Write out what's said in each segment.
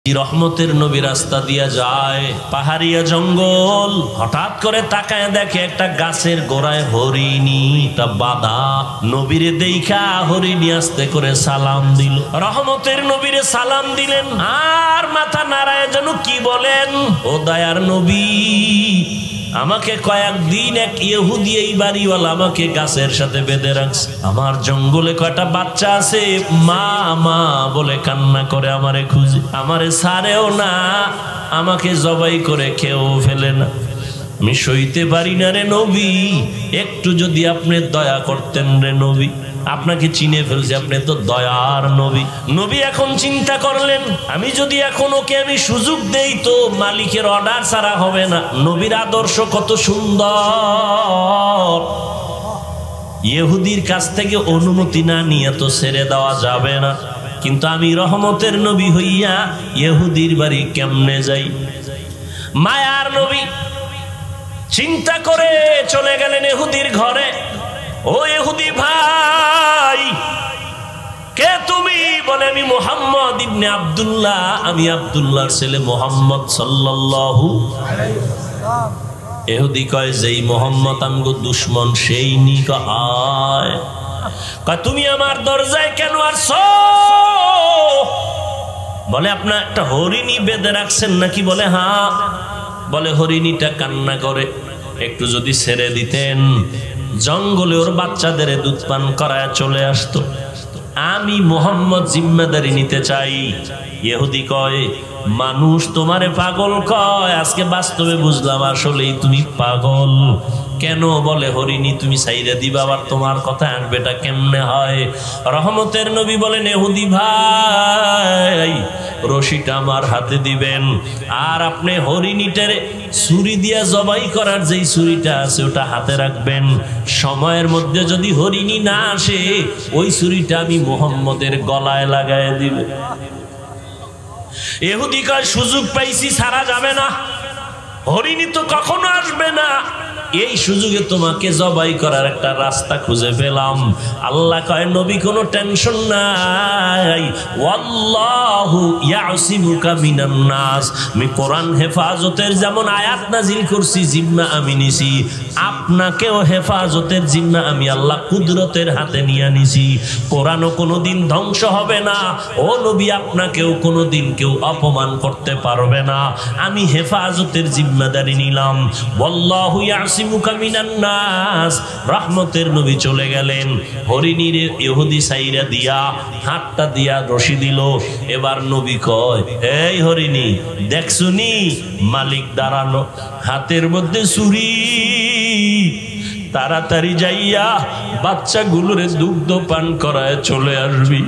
রহমতের নবী রাস্তা দিয়া যায়, পাহাড়িয়া জঙ্গল। হঠাৎ করে তাকায় দেখে একটা গাছের গোড়ায় হরিণীটা বাঁধা। নবীরে দেইখা হরিণী আস্তে করে সালাম দিল। রহমতের নবীরে সালাম দিলেন আর মাথা নাড়ায় যেন কি বলেন, ও দয়ার নবী, আমাকে কয়েকদিন এক ইহুদি এই বাড়িওয়ালা আমাকে গাছের সাথে বেঁধে রাখছে। আমার জঙ্গলে কয়টা বাচ্চা আছে, মা মা বলে কান্না করে আমারে খুঁজে, আমারে ছাড়েও না, আমাকে জবাই করে খেয়েও ফেলে না। আমি সইতে পারি না রে নবী, একটু যদি আপনি দয়া করতেন রে নবী। আপনাকে চিনে ফেলছে, আপনি তো দয়ার নবী। নবী এখন চিন্তা করলেন, আমি যদি এখন ওকে আমি সুযোগ দেই তো মালিকের অর্ডার ছাড়া হবে না। নবীর আদর্শ কত সুন্দর, ইহুদির কাছ থেকে অনুমতি না নিয়ে তো ছেড়ে দেওয়া যাবে না। কিন্তু আমি রহমতের নবী হইয়া ইহুদির বাড়ি কেমনে যাই? মায়ার নবী চিন্তা করে চলে গেলেন ইহুদির ঘরে। ও ইহুদি ভাই, কে তুমি? বলে আমি মুহাম্মদ ইবনে আব্দুল্লাহ, আমি আব্দুল্লাহর ছেলে মুহাম্মদ সাল্লাল্লাহু আলাইহি ওয়াসাল্লাম। ইহুদি কয়, যেই মুহাম্মদ আমগো দুশমন সেই নি কয়, তুমি আমার দরজায় কেন আসছো? বলে আপনার একটা হরিণী বেঁধে রাখছেন নাকি? বলে হ্যাঁ। বলে হরিণীটা কান্না করে, একটু যদি ছেড়ে দিতেন জঙ্গলে ওর বাচ্চাদের দুধ পান করায় চলে আসতো। আমি মুহাম্মদ জিম্মেদারি নিতে চাই। ইহুদি কয়, মানুষ তোমারে পাগল কয়, আজকে বাস্তবে বুঝলাম আসলেই তুমি পাগল। কেন? বলে হরিণী তুমি সাইরা দিবা, আবার তোমার কথা আনবেটা কেমনে হয়? রহমতের নবী বলেন, ইহুদি ভাই, রশিটা আমার হাতে দিবেন, আর আপনি হরিণীটারে ছুরি দিয়া জবাই করার যেই ছুরিটা আছে ওটা হাতে রাখবেন। সময়ের মধ্যে যদি হরিণী না আসে, ওই ছুরিটা আমি মুহাম্মদের গলায় লাগায় দিবে। ইহুদি কয়, সুযোগ পাইছি, ছাড়া যাবে না, হরিণী তো কখনো আসবে না, এই সুযোগে তোমাকে জবাই করার একটা রাস্তা খুঁজে পেলাম। আল্লাহ কয়, নবী কোনো টেনশন নাই, ওয়াল্লাহু ইয়াসিমুকা মিনান নাস। আমি কোরআন হেফাজতের যেমন আয়াত নাজিল করছি, জিম্মা আমি নিছি, আপনাকেও হেফাজতের জিম্মা আমি আল্লাহ কুদরতের হাতে নিয়ে নিছি। কোরআনও কোনোদিন ধ্বংস হবে না, ও নবী আপনাকেও কোনোদিন কেউ অপমান করতে পারবে না। আমি হেফাজতের জিম্মাদারি নিলাম। ওয়াল্লাহু ইয়াসিমুকা মিনান নাস। রহমতের নবী চলে গেলেন, হরিণীর ইহুদি সাইরা দিয়া হাতটা দিয়া রশি দিল। এবার নবী কয়, এই হরিণী দেখছুনি মালিক দাঁড়ানো, হাতের মধ্যে ছুরি, তাড়াতাড়ি যাইয়া বাচ্চাগুলোরে দুগ্ধ পান করায় চলে আসবি।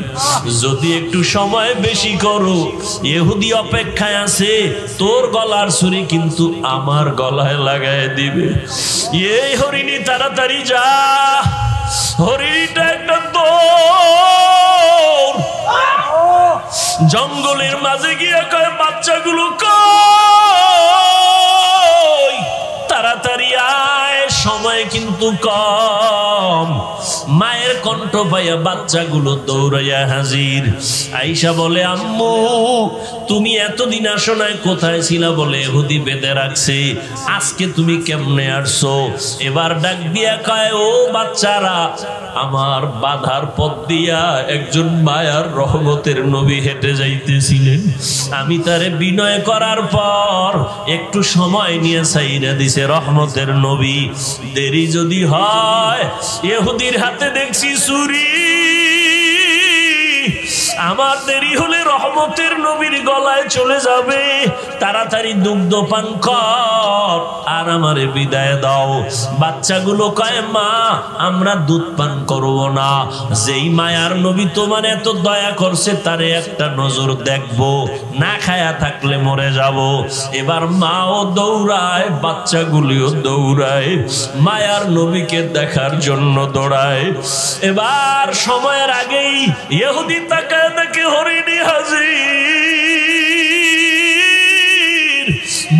যদি একটু সময় বেশি করো, ইহুদি অপেক্ষায় আছে, তোর গলার ছুরি কিন্তু আমার গলায় লাগায় দিবে। এই হরিণী তাড়াতাড়ি যা। হরিণীটা একটা দৌড়, জঙ্গলের মাঝে গিয়ে কয়, বাচ্চাগুলো কই, তাড়াতাড়ি আয়, সময় কিন্তু কম। মায়ের কণ্ঠ পাইয়া বাচ্চাগুলো দৌড়াইয়া হাজির। আইসা বলে, আম্মু তুমি এতদিন আসো নাই, কোথায় ছিলা? বলে ইহুদি বেঁধে রাখছে, আজকে তুমি কেমনে আসছো? এবার ডাক দিয়া কয়, ও বাচ্চারা, আমার বাধার পথ দিয়া একজন মায়ার রহমতের নবী হেঁটে যাইতেছিলেন, আমি তারে বিনয় করার পর একটু সময় নিয়ে ছাইরা দিছে রহমতের নবী। দেরি যদি হয়, ইহুদির হাতে দেখছি ছুরি, আমার দেরি হলে রহমতের নবীর গলায় চলে যাবে। তাড়াতাড়ি দুগ্ধ পান কর আর আমারে বিদায় দাও। বাচ্চাগুলো কয়, মা আমরা দুধ পান করব না, যেই মায়ার নবী তোমার এত দয়া করছে তারে একটা নজর দেখবো, না খায়া থাকলে মরে যাব। এবার মাও দৌড়ায়, বাচ্চাগুলিও দৌড়ায়, মায়ার নবীকে দেখার জন্য দৌড়ায়। এবার সময়ের আগেই ইহুদি তাকায় দেখে হরিণী হাজির।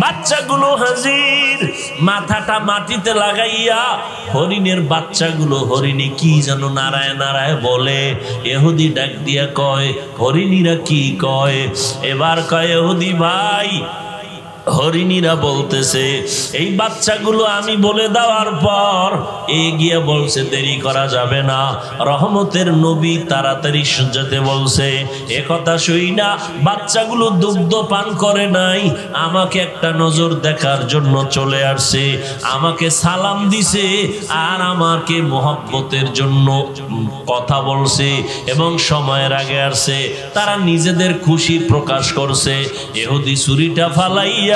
বাচ্চাগুলো হাজির, মাথাটা মাটিতে লাগাইয়া হরিণের বাচ্চাগুলো হরিণী কি যেন নারায় নারায় বলে। ইহুদি ডাক দিয়া কয়, হরিণীরা কি কয়? এবার কয়, ইহুদি ভাই হরিণীরা বলতেছে এই বাচ্চাগুলো আমি বলে দেওয়ার পর এগিয়ে বলছে দেরি করা যাবে না, রহমতের নবী তাড়াতাড়ি যেতে বলছে। এ কথা শুই না বাচ্চাগুলো দুগ্ধ পান করে নাই, আমাকে একটা নজর দেখার জন্য চলে আসছে, আমাকে সালাম দিছে আর আমাকে মোহব্বতের জন্য কথা বলছে এবং সময়ের আগে আসছে। তারা নিজেদের খুশি প্রকাশ করছে। ইহুদি ছুরিটা ফালাইয়া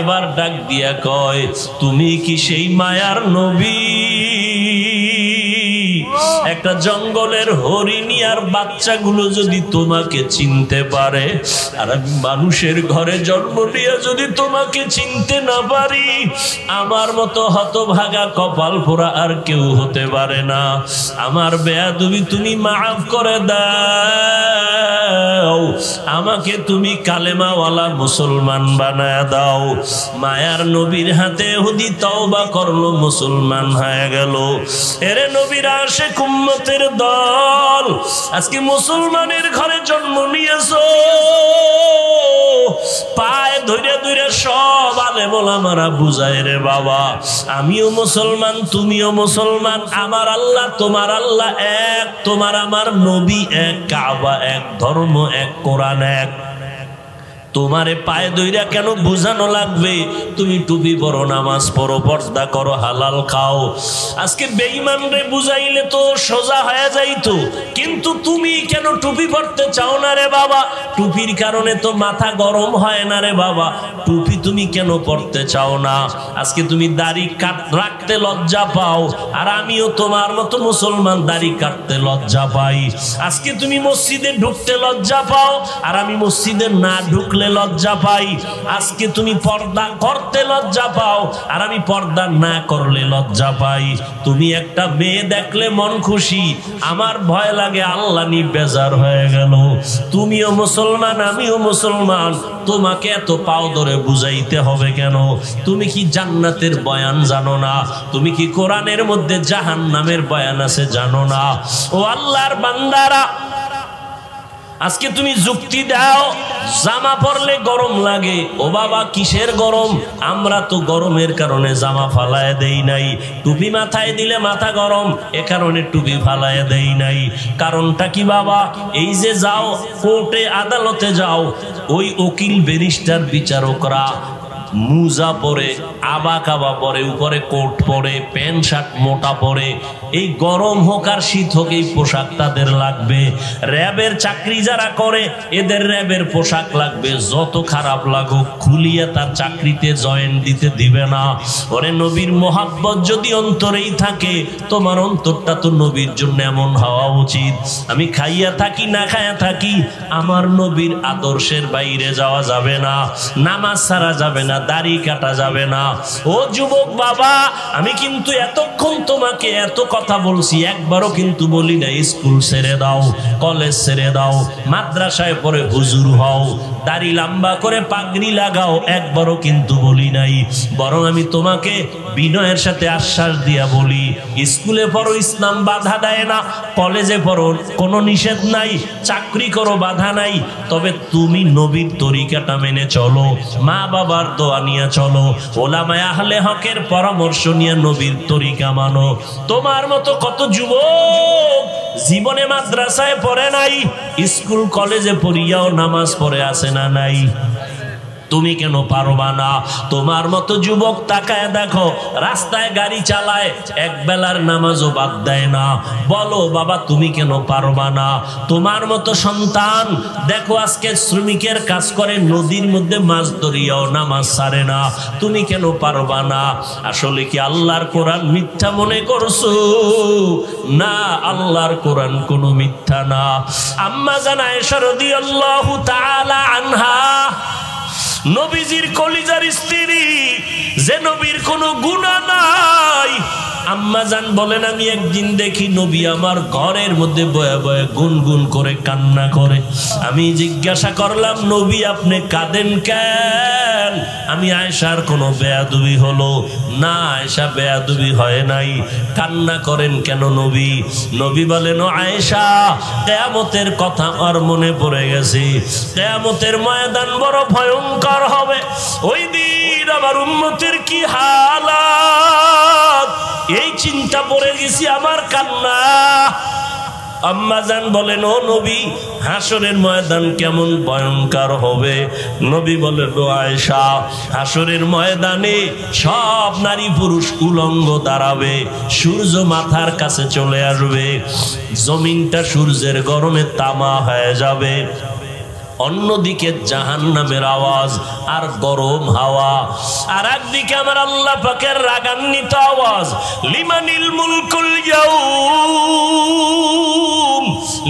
এবার ডাক দিয়া কয়, তুমি কি সেই মায়ার নবী? একটা জঙ্গলের হরিণী আর বাচ্চাগুলো যদি তোমাকে চিনতে পারে, আর আমি মানুষের ঘরে জন্ম নিয়ে যদি তোমাকে চিনতে না পারি, আমার মতো হতভাগা কপাল পোড়া আর কেউ হতে পারে না। আমার বেয়াদবি তুমি মাফ করে দাও, আমাকে তুমি কালেমাওয়ালা মুসলমান বানায় দাও। মায়ার নবীর হাতে ইহুদি তওবা করলো, মুসলমান হয়ে গেল। এরে নবীর আশিক উম্মতের দল, আজকে মুসলমানের ঘরে জন্ম নিয়েছো, পায়ে ধরে ধরে সব আলেম ওলামারা বুঝায় রে বাবা, আমিও মুসলমান তুমিও মুসলমান, আমার আল্লাহ তোমার আল্লাহ এক, তোমার আমার নবী এক, কাবা এক, ধর্ম এক, কোরআন এক। তোমারে পায়ে দইরা কেন বুঝানো লাগবে? তুমি টুপি পরো, নামাজ পড়ো, পর্দা করো, হালাল খাও। আজকে বেঈমান রে বুঝাইলে তো সোজা হয়ে যাইতো, কিন্তু তুমি কেন টুপি পরতে চাও না রে বাবা? টুপির কারণে তো মাথা গরম হয় না রে বাবা, টুপি তুমি কেন পরতে চাও না? আজকে তুমি দাড়ি রাখতে লজ্জা পাও, আর আমিও তোমার মতো মুসলমান দাড়ি কাটতে লজ্জা পাই। আজকে তুমি মসজিদে ঢুকতে লজ্জা পাও, আর আমি মসজিদে না ঢুকলে লজ্জা পাই। আজকে তুমি পর্দা করতে লজ্জা পাও, আর আমি পর্দা না করলে লজ্জা পাই। তুমি একটা মেয়ে দেখলে মন খুশি, আমার ভয় লাগে আল্লাহ নি বেজার হয়ে গেল। তুমিও মুসলমান আমিও মুসলমান, তোমাকে এত পাও ধরে বুঝাইতে হবে কেন? তুমি কি জান্নাতের বয়ান জানো না? তুমি কি কোরআনের মধ্যে জাহান্নামের বয়ান আছে জানো না? ও আল্লাহর বান্দারা, আজকে তুমি যুক্তি দাও জামা পরলে গরম লাগে। ও বাবা কিসের গরম? আমরা তো গরমের কারণে জামা ফালায় দেই নাই, টুপি মাথায় দিলে মাথা গরম, এ কারণে টুপি ফালায় দেই নাই। কারণটা কি বাবা? এই যে যাও কোর্টে আদালতে যাও, ওই উকিল ব্যারিস্টার বিচারকরা মুজা পরে, আবা কাবা পরে, উপরে কোট পরে, প্যান্ট শার্ট মোটা পরে, এই গরম হোক আর শীত হোক এই পোশাক তাদের লাগবে। র্যাবের চাকরি যারা করে এদের র্যাবের পোশাক লাগবে, যত খারাপ লাগুক খুলিয়ে তার চাকরিতে জয়েন দিতে দিবে না। ওরে নবীর মোহাব্বত যদি অন্তরেই থাকে, তোমার অন্তরটা তো নবীর জন্য এমন হওয়া উচিত। আমি খাইয়া থাকি না খাইয়া থাকি, আমার নবীর আদর্শের বাইরে যাওয়া যাবে না, নামাজ ছাড়া যাবে না, দাড়ি কাটা যাবে না। ও যুবক বাবা, আমি কিন্তু এতক্ষণ তোমাকে এত কথা বলছি, একবারও কিন্তু বলি না স্কুল ছেড়ে দাও, কলেজ ছেড়ে দাও, মাদ্রাসায় পড়ে হুজুর হও, দাড়ি লম্বা করে পাগড়ি লাগাও, একবারও কিন্তু বলি নাই। বরং আমি তোমাকে বিনয়ের সাথে আশ্বাস দিয়া বলি, স্কুলে পড়ো ইসলাম বাধা দেয় না, কলেজে পড়ো কোনো নিষেধ নাই, চাকরি করো বাধা নাই, তবে তুমি নবীর তরিকাটা মেনে চলো, মা বাবার দোয়া নিয়ে চলো, ওলামায়ে আহলে হকের পরামর্শ নিয়ে নবীর তরিকা মানো। তোমার মতো কত যুবক জীবনে মাদ্রাসায় পড়ে নাই, স্কুল কলেজে পড়িয়াও নামাজ পড়ে আসে না নাই? তুমি কেন পারবা না? তোমার মতো যুবক তাকায় দেখো, রাস্তায় গাড়ি চালায়, এক বেলার নামাজও বাদ দেয় না। বলো বাবা তুমি কেন পারবা না? তোমার মতো সন্তান দেখো আজকে শ্রমিকের কাজ করে, নদীর মধ্যে মাছ ধরিয়াও নামাজ ছাড়ে না, তুমি কেন পারবা না? আসলে কি আল্লাহর কোরআন মিথ্যা মনে করছো? না, আল্লাহর কোরআন কোনো মিথ্যা না। আম্মা জান আয়েশা রাদিয়াল্লাহু তাআলা আনহা, নবীজির কলিজার স্ত্রী, যে নবীর কোনো গুনাহ নাই, আম্মা জান বলেন আমি একদিন দেখি নবী আমার ঘরের মধ্যে বয়ে বয়ে গুনগুন করে কান্না করে। আমি জিজ্ঞাসা করলাম নবী আপনি কাঁদেন কেন? আমি আয়েশার কোনো বেয়াদবি হলো না? আয়েশা বেয়াদবি হয় নাই, কান্না করেন কেন নবী? নবী বলেন ও আয়েশা কিয়ামতের কথা আমার মনে পড়ে গেছে। কিয়ামতের ময়দান বড় ভয়ঙ্কর হবে, ওই দিন আমার উম্মতের কি হালাত, এই চিন্তা পড়ে গেছি, আমার কান্না। আম্মা জান বলেন ও নবী হাসরের ময়দান কেমন ভয়ঙ্কর হবে? নবী বলেন ও আয়েশা হাসরের ময়দানে সব নারী পুরুষ উলঙ্গ দাঁড়াবে, সূর্য মাথার কাছে চলে আসবে, জমিনটা সূর্যের গরমে তামা হয়ে যাবে, অন্যদিকে জাহান্নামের আওয়াজ আর গরম হাওয়া, আর একদিকে আমার আল্লাহ পাকের রাগান্বিত আওয়াজ, লিমানিল মুলকুল ইয়াউম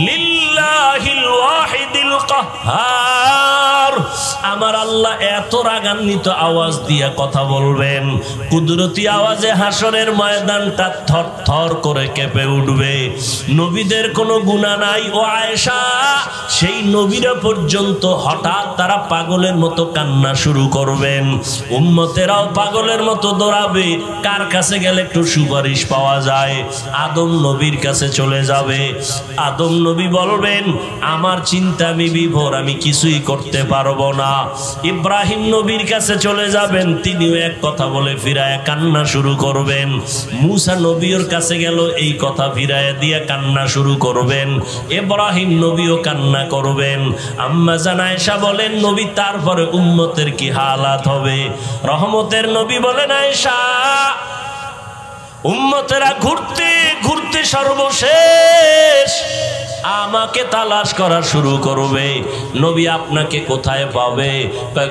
লিল্লাহিল ওয়াহিদিল কাহ্হার। আমার আল্লাহ এত রাগান্বিত আওয়াজ দিয়ে কথা বলবেন, কুদরতি আওয়াজে হাসরের ময়দানটা থর থর করে কেঁপে উঠবে। নবীদের কোনো গুনাহ নাই ও আয়েশা, সেই নবীরা পর্যন্ত হঠাৎ তারা পাগলের মতো কান্না শুরু করবেন, উম্মতেরাও পাগলের মতো দৌড়াবে। কার কাছে গেলে একটু সুপারিশ পাওয়া যায়? আদম নবীর কাছে চলে যাবে। আদম নবী বলবেন আমার চিন্তা আমি বিভোর, আমি কিছুই করতে পারবো না। ইব্রাহিম নবীর কাছে চলে যাবেন, তিনিও এক কথা বলে ফিরায় কান্না শুরু করবেন। মুসা নবীর কাছে গেল, এই কথা ফিরায় দিয়ে কান্না শুরু করবেন। ইব্রাহিম নবীও কান্না করবেন। আম্মা জান আয়েশা বলেন নবী তারপরে উম্মতের কি হালাত হবে? রহমতের নবী বলেন আয়েশা উম্মতেরা ঘুরতে ঘুরতে সর্বশেষ আমাকে তালাশ করা শুরু করবে। নবী আপনাকে কোথায় পাবে?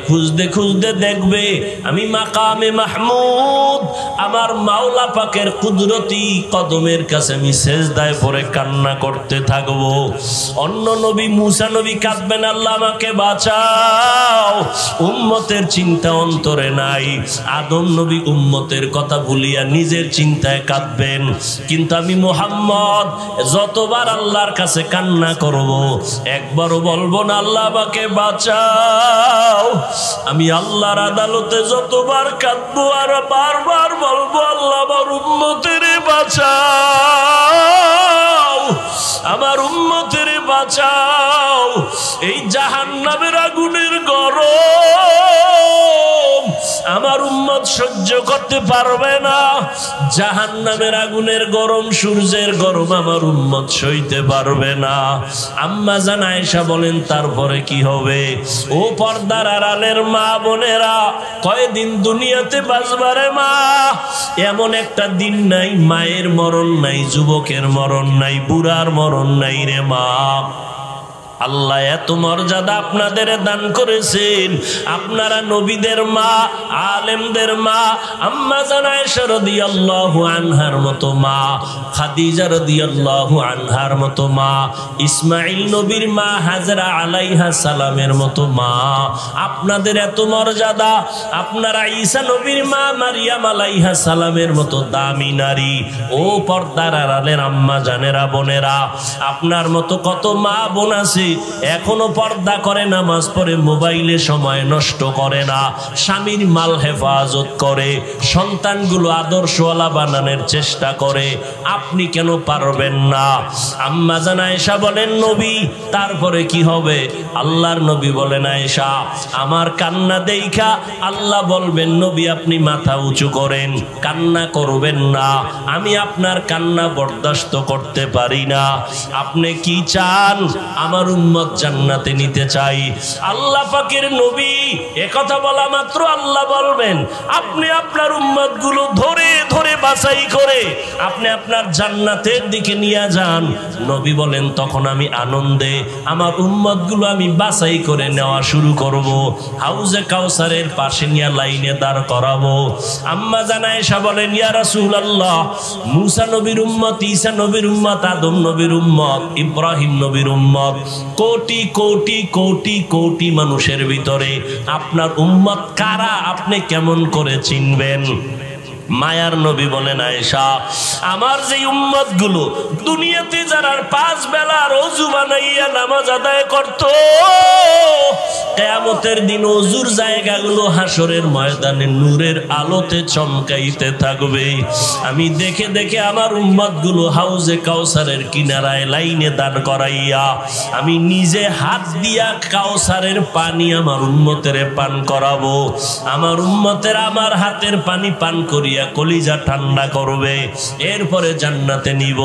খুঁজতে খুঁজতে দেখবে আমি মাকামে মাহমুদ আমার মাওলা পাকের কুদরতি কদমের কাছে আমি সেজদায় পড়ে কান্না করতে থাকবো। অন্য নবী মুসা নবী কাঁদবেন আল্লাহ আমাকে বাঁচাও, উম্মতের চিন্তা অন্তরে নাই। আদম নবী উম্মতের কথা ভুলিয়া নিজের চিন্তায় কাঁদবেন। কিন্তু আমি মুহাম্মদ যতবার আল্লাহর কাছে কান্না করব, একবারও বলবো না আল্লাহ আমাকে বাঁচাও। আমি আল্লাহর আদালতে যতবার কাঁদবো আর বারবার বলবো আল্লাহ আমার উম্মতের বাঁচাও, আমার উম্মতের বাঁচাও। এই জাহান্নামের আগুনের গরম আমার উম্মত সহ্য করতে পারবে না। জাহান্নামের আগুনের গরম, সূর্যের গরম আমার উম্মত সইতে পারবে না। আম্মা জান আয়েশা বলেন তারপরে কি হবে? ও পর্দার আড়ালের মা বোনেরা, কয়দিন দুনিয়াতে বাঁচবারে মা? এমন একটা দিন নাই মায়ের মরণ নাই, যুবকের মরণ নাই, বুড়ার মরণ নাই রে মা। আল্লাহ এত মর্যাদা আপনাদের দান করেছেন। আপনারা নবীদের মা, আলেমদের মা, আম্মা জান আয়েশা রাদিয়াল্লাহু আনহার মতো মা, খাদিজা রাদিয়াল্লাহু আনহার মতো মা, ইসমাঈল নবীর মা হাজরা আলাইহা সালামের মতো মা, আপনাদের এত মর্যাদা। আপনারা ঈসা নবীর মা মারিয়াম আলাইহা সালামের মতো দামি নারী। ও পর্দার আড়ালের আম্মা জানেরা, বোনেরা, আপনার মতো কত মা বোন আছে এখনো পর্দা করে, নামাজ পড়ে, মোবাইলে সময় নষ্ট করে না, স্বামীর মাল হেফাজত করে, সন্তানগুলো আদর্শওয়ালা বানানোর চেষ্টা করে। আপনি কেন পারবেন না? আম্মা জান আয়েশা বলেন নবী তারপরে কি হবে? আল্লাহর নবী বলেন আয়েশা আমার কান্না দেইখা আল্লাহ বলবেন নবী আপনি মাথা উঁচু করেন, কান্না করবেন না, আমি আপনার কান্না বরদাস্ত করতে পারি না। আপনি কি চান? আমার উম্মত জান্নাতে নিতে চাই। আল্লাহ পাকের নবী একথা বলা মাত্র আল্লাহ বলবেন আপনি আপনার উম্মত গুলো ধরে ধরে বাছাই করে আপনি আপনার জান্নাতের দিকে নিয়ে যান। নবী বলেন তখন আমি আনন্দে আমার উম্মত গুলো আমি বাছাই করে নেওয়া শুরু করব, হাউজে কাউসারের পাশে নিয়ে লাইনে দাঁড় করাবো। আম্মা জান আয়েশা বলেন ইয়া রাসূলুল্লাহ, মুসা নবীর উম্মত, ঈসা নবীর উম্মত, আদম নবীর উম্মত, ইব্রাহিম নবীর উম্মত, কোটি কোটি কোটি কোটি মানুষের ভিতরে আপনার উম্মত কারা আপনি কেমন করে চিনবেন? মায়ার নবী বলেন, আয়েশা, আমার যে উম্মত গুলো দুনিয়াতে যারা 5 বেলার ওযু বানাইয়া নামাজ আদায় করত, কিয়ামতের দিন ওযুর জায়গাগুলো হাসরের ময়দানে নূরের আলোতে চমকাইতে থাকবে। আমি দেখে দেখে আমার উম্মত গুলো হাউজে কাউসারের কিনারায় লাইনে দাঁড় করাইয়া আমি নিজে হাত দিয়া কাউসারের পানি আমার উম্মতের পান করাবো। আমার উম্মতের আমার হাতের পানি পান করিয়া কলিজা ঠান্ডা করবে, এরপরে জান্নাতে নিব।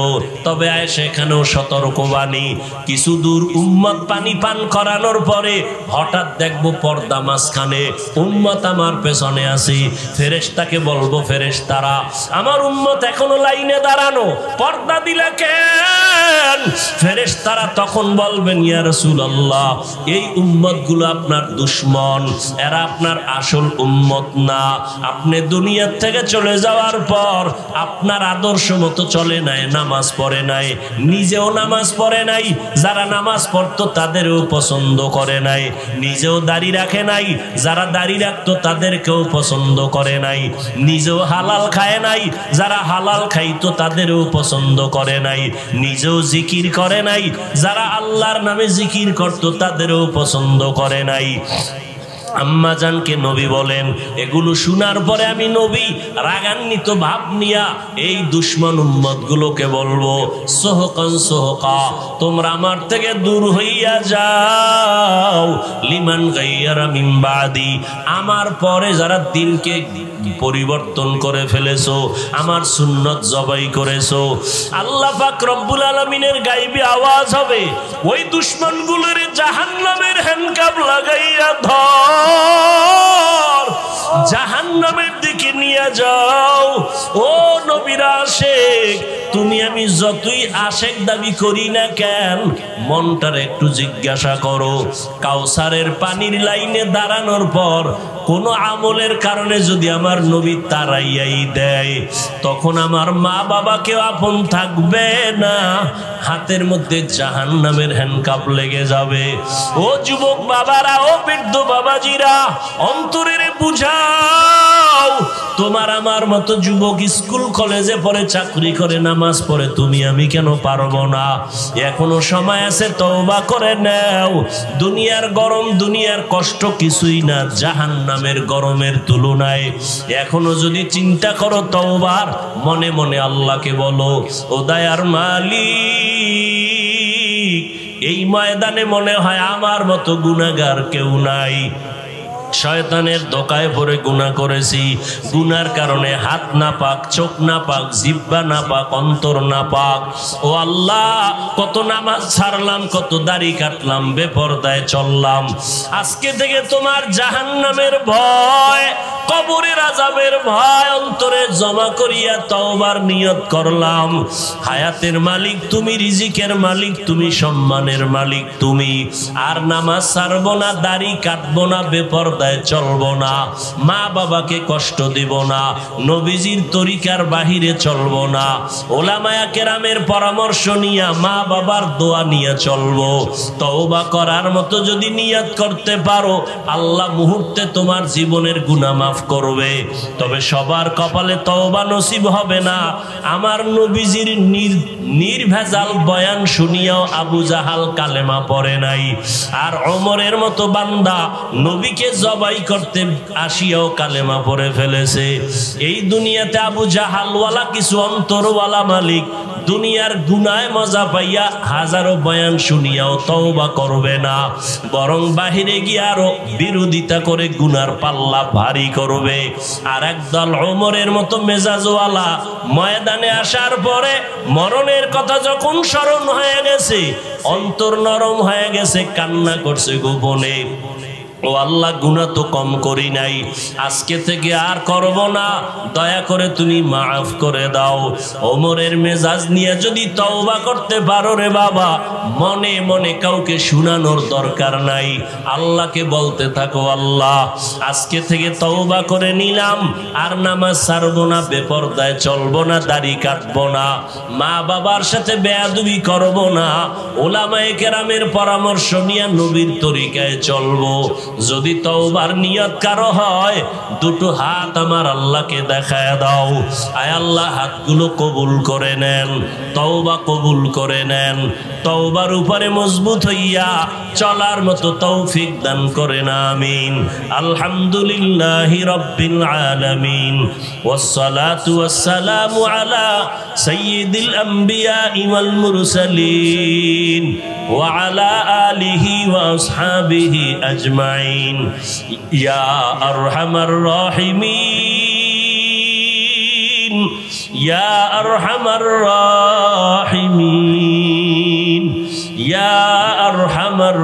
তবে আয়েশা এখানেও সতর্কবাণী, কিছু দূর উম্মত পানি পান করানোর পরে হঠাৎ দেখবো পর্দা মাঝখানে, উম্মত আমার পেছনে আছি। ফেরেশতাকে বলবো, ফেরেশতারা আমার উম্মত এখনো লাইনে দাঁড়ানো, পর্দা দিলে কেন? ফেরেশতারা তখন বলবেন, ইয়া রাসূলুল্লাহ, এই উম্মত গুলো আপনার দুশমন, এরা আপনার আসল উম্মত না। আপনি দুনিয়ার থেকে চলে যাওয়ার পর আপনার আদর্শ মতো চলে নাই, নামাজ পড়ে নাই, নিজেও নামাজ পড়ে নাই, যারা নামাজ পড়তো তাদেরও পছন্দ করে নাই, নিজেও দাড়ি রাখে নাই, যারা দাড়ি রাখতো তাদেরকেও পছন্দ করে নাই, নিজেও হালাল খায় নাই, যারা হালাল খাইতো তাদেরও পছন্দ করে নাই, নিজেও জিকির করে নাই, যারা আল্লাহর নামে জিকির করতো তাদেরও পছন্দ করে নাই। আম্মা জানকে নবী বলেন, এগুলো শোনার পরে আমি নবী রাগান্বিত ভাব নিয়া এই দুশমন উম্মত গুলোকে বলবো, সোহকান সোহকা, তোমরা আমার থেকে দূর হইয়া যাও। লিমান গাইয়ারা মিন বাদি, আমার পরে যারা দিনকে পরিবর্তন করে ফেলেছো, আমার সুন্নত জবাই করেছো, আল্লাহ পাক রব্বুল আলামিনের গায়বী আওয়াজ হবে, ওই দুশমন গুলোর জাহান্নামের হ্যান্ডকাপ লাগাইয়া ধর, জাহান্নামের দিকে নিয়ে যাও। ও নবীর আশিক, তুমি আমি যতই আশেক দাবি করি না কেন, মনটার একটু জিজ্ঞাসা করো, কাউসারের পানির লাইনে দাঁড়ানোর পর কোন আমলের কারণে যদি আমার নবী তাড়াইয়াই দেয়, তখন আমার মা বাবাকে আপন থাকবে না, হাতের মধ্যে জাহান্নামের হ্যান্ডকাপ লেগে যাবে। ও যুবক বাবারা, ও বৃদ্ধ বাবাজিরা, অন্তরের বুঝাও, তোমার আমার মতো যুবক স্কুল কলেজে পড়ে চাকরি করে নামাজ পড়ে তুমি আমি কেন পারবো না? এখনো সময় আছে, তওবা করে নাও। দুনিয়ার গরম, দুনিয়ার কষ্ট কিছুই না জাহান্নামের গরমের তুলনায়। এখনো যদি চিন্তা করো তওবার, মনে মনে আল্লাহকে বলো, ও দয়ার মালিক, এই ময়দানে মনে হয় আমার মতো গুনাহগার কেউ নাই। শয়তানের ধোকায় পড়ে গুনাহ করেছি, গুনার কারণে হাত না পাক, চোখ না পাক, জিহ্বা না পাক, অন্তর না পাক। ও আল্লাহ, কত নামাজ ছাড়লাম, কত দাড়ি কাটলাম, বেপরদায় চললাম। আজকে থেকে তোমার জাহান্নামের ভয়, কবরের আযাবের ভয় অন্তরে জমা করিয়া তওবার নিয়ত করলাম। হায়াতের মালিক তুমি, রিজিকের মালিক তুমি, সম্মানের মালিক তুমি। আর নামাজ ছাড়বো না, দাড়ি কাটবো না, বেপরদায় চলবো না, মা বাবাকে কষ্ট দিব না, নবীজির তরিকার বাহিরে চলবো না, ওলামায়ে কেরামের পরামর্শ নিয়া, মা বাবার দোয়া নিয়ে চলবো। তওবা করার মতো যদি নিয়ত করতে পারো, আল্লাহ মুহূর্তে তোমার জীবনের গুনাহ মাফ করবে। তবে সবার কপালে তওবা নসিব হবে না। আমার নবীজির নির্ভেজাল বয়ান শুনিয়াও আবু জাহাল কালেমা পড়ে নাই, আর ওমরের মতো বান্দা নবীকে জবাই করতে আসিয়াও কালেমা পড়ে ফেলেছে। এই দুনিয়াতে আবু জাহালওয়ালা কিছু অন্তরওয়ালা মালিক দুনিয়ার গুনায় মজা পাইয়া হাজারো বয়ান শুনিয়াও তওবা করবে না, বরং বাহিরে গিয়ে আরো বিরোধিতা করে গুনার পাল্লা ভারী করবে। আর একদল ওমরের মতো মেজাজওয়ালা ময়দানে আসার পরে মরণের কথা যখন স্মরণ হয়ে গেছে, অন্তর নরম হয়ে গেছে, কান্না করছে গোপনে, ও আল্লাহ, গুনাহ তো কম করি নাই, আজকে থেকে আর করব না, দয়া করে তুমি মাফ করে দাও। ওমরের মেজাজ নিয়ে যদি তওবা করতে পারো রে বাবা, মনে মনে কাউকে শুনানোর দরকার নাই, আল্লাহকে বলতে থাকো, আল্লাহ আজকে থেকে তওবা করে নিলাম, আর নামাজ ছাড়বো না, বেপরদায় চলবো না, দাড়ি কাটবো না, মা বাবার সাথে বেয়াদবি করব না, ওলামায়ে কেরামের পরামর্শ নিয়ে নবীর তরিকায় চলবো। যদি তওবার নিয়ত কারো হয় দুটো হাত আমার আল্লাহকে দেখায় দাও। আয় আল্লাহ হাতগুলো কবুল করে নেন, তওবা কবুল করে নেন, তওবার উপরে মজবুত হইয়া চলার মতো তৌফিক দান করেন, আমিন। আলহামদুলিল্লাহি রাব্বিল আলামিন ওয়াসসালাতু ওয়াসসালামু আলা সাইয়্যিদিল আম্বিয়া ওয়াল মুরসালিন ওয়া আলা আলিহি ওয়া আসহাবিহি আজমাইন ইয়া আরহামার রাহিমিন ইয়া আরহামার রাহিমিন ইয়া আরহামার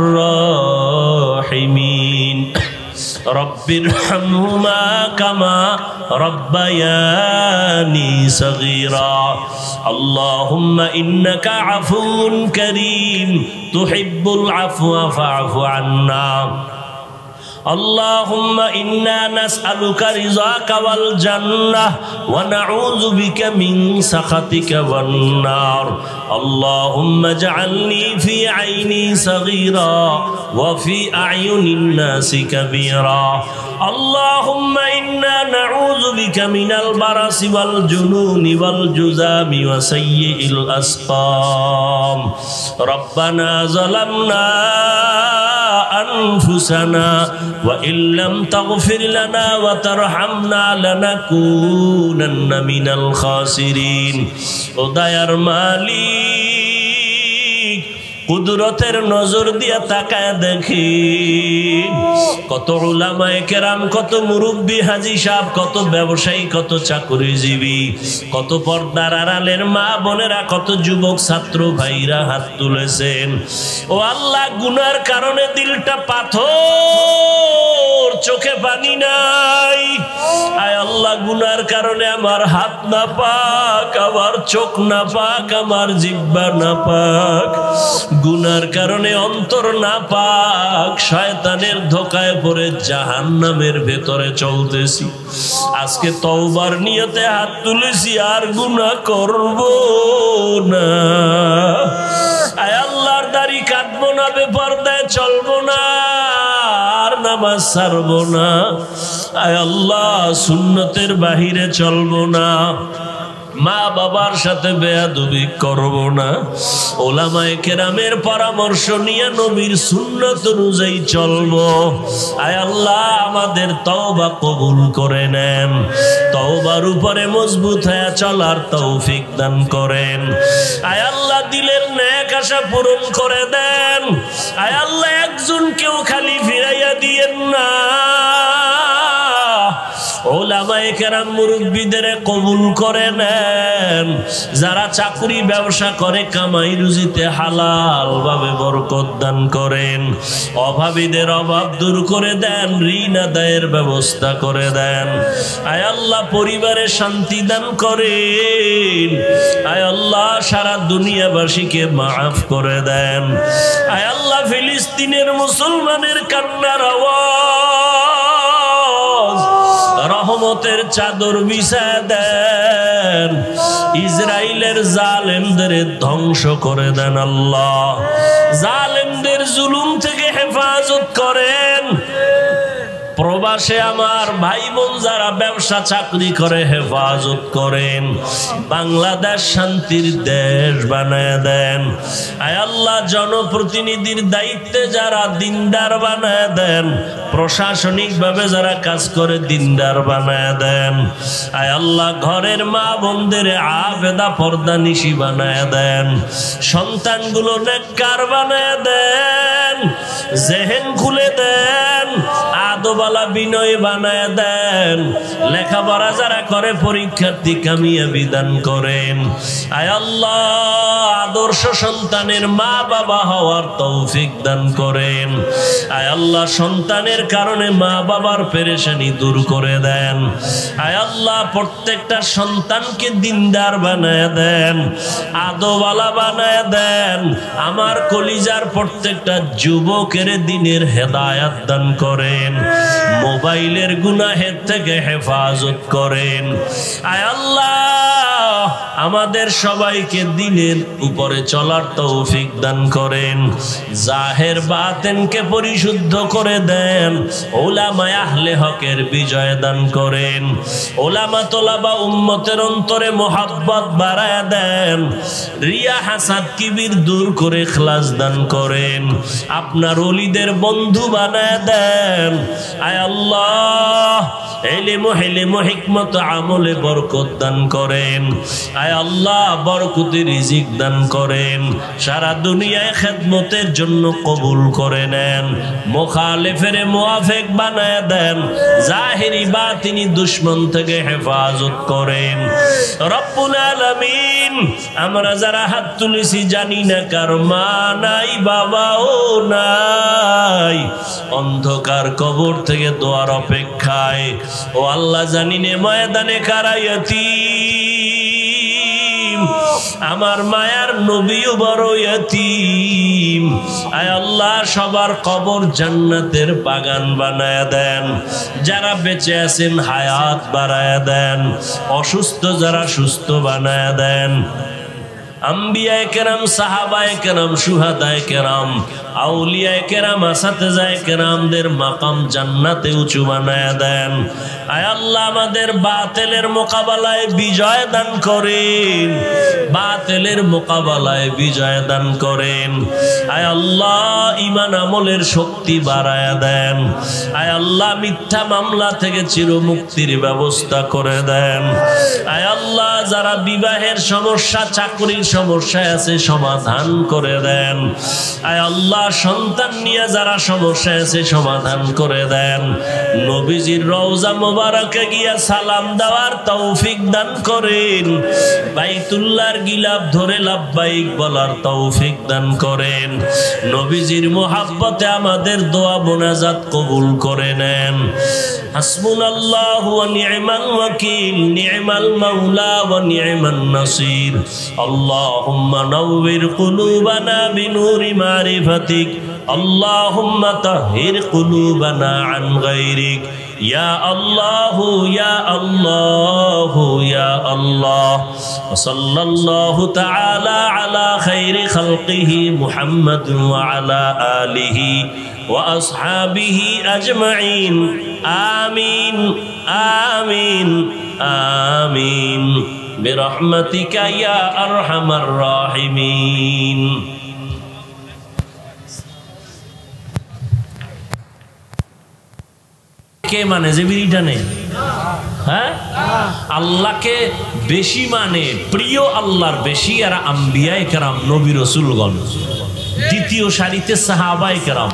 রাহিমিন রব্বিরহামহুমা কামা রব্বায়ানি সগীরা। আল্লাহুম্মা ইন্নাকা আফুউন কারীম তুহিব্বুল আফওয়া ফা'ফু আন্না। اللهم إنا نسألك رضاك والجنة ونعوذ بك من سخطك والنار. اللهم اجعلني في عيني صغيرا وفي أعين الناس كبيرا. اللهم إنا نعوذ بك من البرص والجنون والجذام وسيء الأسقام. ربنا ظلمنا أنفسنا وإن لم تغفر لنا وترحمنا لنكونن من الخاسرين. ও দয়ার মালিক, কুদরতের নজর দিয়া তাকায় দেখি কত উলামায়ে কেরাম, কত মুরব্বী হাজী সাহেব, কত ব্যবসায়ী, কত চাকরিজীবী, কত পর্দার আড়ালের মা বোনেরা, কত যুবক ছাত্র ভাইরা হাত তুলেছেন। ও আল্লাহ, গুনার কারণে দিলটা পাথর, চোখে পানি নাই। আয় আল্লাহ, গুনার কারণে আমার হাত না পাক, আমার চোখ না পাক, আমার জিহ্বা না পাক, গুনার কারণে অন্তর না পাক, শয়তানের ধোকায় পড়ে জাহান্নামের ভেতরে চলতেছি। আজকে তওবার নিয়তে হাত তুলেছি, আর গুনাহ করব না। আয় আল্লাহর দাড়ি কাটবো না, বেপরদায় চলবো না, আর নামাজ ছাড়বো না। আয় আল্লাহ, সুন্নতের বাহিরে চলবো না, মা বাবার সাথে বেয়াদবি করব না, ওলামায়ে কেরামের পরামর্শ নিয়ে নবীর সুন্নত অনুযায়ী চলবো। আয় আল্লাহ, আমাদের তওবা কবুল করে নেন, তওবার উপরে মজবুত হয়ে চলার তৌফিক দান করেন। আয় আল্লাহ, দিলের নেক আশা পূরণ করে দেন। আয় আল্লাহ, একজন কেউ খালি ফিরাইয়া দিয়েন না। ওলামায়ে কেরাম মুরব্বীদের কবুল করে নেন। যারা চাকরি ব্যবসা করে কামাই রুজিতে হালাল ভাবে বরকত দান করেন। অভাবীদের অভাব দূর করে দেন, ঋণ আদায়ের ব্যবস্থা করে দেন। আয় আল্লাহ, পরিবারে শান্তি দান করেন। আয় আল্লাহ, সারা দুনিয়াবাসীকে মাফ করে দেন। আয় আল্লাহ, ফিলিস্তিনের মুসলমানের কান্নার আওয়াজ রহমতের চাদর বিছায় দেন। ইসরাইলের জালেমদের ধ্বংস করে দেন। আল্লাহ, জালেমদের জুলুম থেকে হেফাজত করেন। প্রবাসে আমার ভাই বোন যারা ব্যবসা চাকরি করে হেফাজত করেন। বাংলাদেশ শান্তির দেশ বানায় দেন। আয় আল্লাহ, জনপ্রতিনিধির দায়িত্বে যারা দিনদার বানায় দেন, প্রশাসনিক ভাবে যারা কাজ করে দিনদার বানায় দেন। আয় আল্লাহ, ঘরের মা বোনদের আবেদা পর্দা নিশি বানায় দেন। সন্তানগুলো নেককার বানায় দেন। জেহেন খুলে দেন, আদবালা বিনয় বানায় দেন। লেখাপড়া যারা করে পরীক্ষার্থী কামিয়াবি দান করেন। আয় আল্লাহ, আদর্শ সন্তানের মা বাবা হওয়ার তৌফিক দান করেন। আয় আল্লাহ, সন্তানের কারণে মা বাবার পেরেশানি দূর করে দেন। আয় আল্লাহ, প্রত্যেকটা সন্তানকে দিনদার বানায় দেন, আদবালা বানায় দেন। আমার কলিজার প্রত্যেকটা যুবকের দিনের হেদায়াত দান করেন। মোবাইলের গুনাহের থেকে হেফাজত করেন। আয় আল্লাহ, আমাদের সবাইকে দিনের উপরে চলার তৌফিক দান করেন, জাহের বাতেনকে পরিশুদ্ধ করে দেন, উলামায়ে আহলে হকের বিজয় দান করেন, উলামা তোলাবা উম্মতের অন্তরে মোহাব্বত বাড়ায় দেন, রিয়া হাসাদ কিবির দূর করে ইখলাস দান করেন, আপনার ওলিদের বন্ধু বানায় দেন। আয় আল্লাহ ইলম হিলম হিকমত আমলে বরকত দান করেন। আয় আল্লাহ বরকতি রিজিক দান করেন। সারা দুনিয়ায় খেদমতের জন্য কবুল করে নেন। মুখালিফের মুআফিক বানায় দেন। জাহিরি বাতিনি দুশমন থেকে হেফাজত করেন। রব্বুল আলামিন, আমরা যারা হাত তুলেছি জানি না কার মা নাই বাবাও নাই, অন্ধকার কবর থেকে দোয়ার অপেক্ষায়। ও আল্লাহ, জানি নে ময়দানে কারা ইয়তীম, আমার মায়ার নবীও বড় ইয়তীম। আয় আল্লাহ, সবার কবর জান্নাতের বাগান বানায় দেন। যারা বেঁচে আছেন হায়াত বাড়ায় দেন, অসুস্থ যারা সুস্থ বানায় দেন। আম্বিয়ায়ে কেরাম, সাহাবায়ে কেরাম, শুহাদায়ে কেরাম, আউলিয়ায়ে কেরাম, আসাতেজায়ে কেরামদের মাকাম জান্নাতে উঁচু বানায় দেন। আয় আল্লাহ, আমাদের বাতিলের মোকাবেলায় বিজয় দান করেন, বাতিলের মোকাবেলায় বিজয় দান করেন। আয় আল্লাহ, ঈমান আমলের শক্তি বাড়ায় দেন। আয় আল্লাহ, মিথ্যা মামলা থেকে চিরমুক্তির ব্যবস্থা করে দেন। আয় আল্লাহ, যারা বিবাহের সমস্যা, চাকরির সমস্যায় আছে সমাধান করে দেন। আয় আল্লাহ, সন্তান নিয়ে যারা সমস্যায় আছে সমাধান করে দেন। নবীজির রওজা মোবারকে গিয়া সালাম দেওয়ার তৌফিক দান করেন। বাইতুল্লাহর গিলাফ ধরে লাব্বাইক বলার তৌফিক দান করেন। নবীজির মোহাব্বতে আমাদের দোয়া মোনাজাত কবুল করে নেন। হাসবুনাল্লাহু ওয়া নি'মাল ওয়াকিল, নি'মাল মাওলা ওয়া নি'মান নাসির। আল্লাহুম্মা নাওবির কুলুবানা বিনুরি মারিফাতিক, আল্লাহুম্মা তাহহির কুলুবানা আন গায়রিক। ইয়া আল্লাহু ইয়া আল্লাহু ইয়া আল্লাহ। ওয়া সাল্লাল্লাহু তাআলা আলা খায়রি খালকিহি মুহাম্মাদ ওয়া আলা আলিহি ওয়া আসহাবিহি আজমাইন। আমিন আমিন আমিন বিরহমাতিকা ইয়া আরহামার রাহিমিন। কে মানে যে বিড়িটা নেই? হ্যাঁ, আল্লাহকে বেশি মানে, প্রিয় আল্লাহর বেশি আর আম্বিয়ায়ে কেরাম, নবী রাসূলগণ। দ্বিতীয় সারিতে সাহাবায়ে কেরাম,